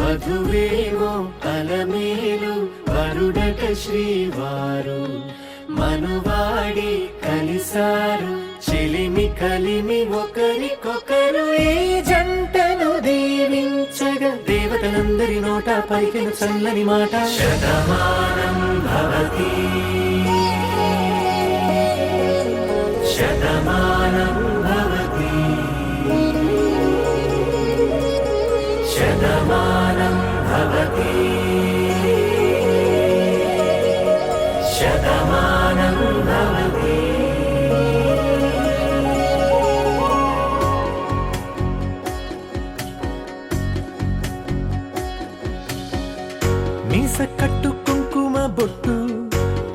వధువేమో అలమేలు వరుడట శ్రీవారు మనువాడి కలిసారు చెలిమి కలిమి ఒకరికొకరు ఈ జంటను దీవించగా దేవతలందరి నోట పలికిన చల్లని మాట శతమానం భవతి శతమానం భవతి శతమానం భవతి శతమానం భవతి. మీస కట్టు కుంకుమ బొట్టు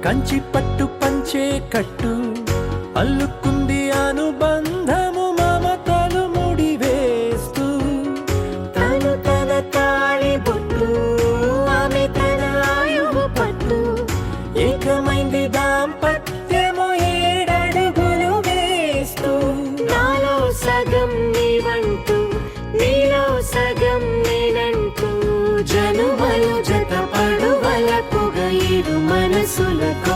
కంచి పట్టు పంచే కట్టు అల్లుకుంది అనుబంధము మమతలు ముడివేస్తూ తను తన తాళి బొట్టు ఆమె తన ఆయువు పట్టు ఏకమైంది దాంపత్యము 7 అడుగులు వేస్తూ నాలో సగం నీవంటూ నీలో సగం నేనంటూ జనుమలు జత పడువలకుగా 7 మనసులకు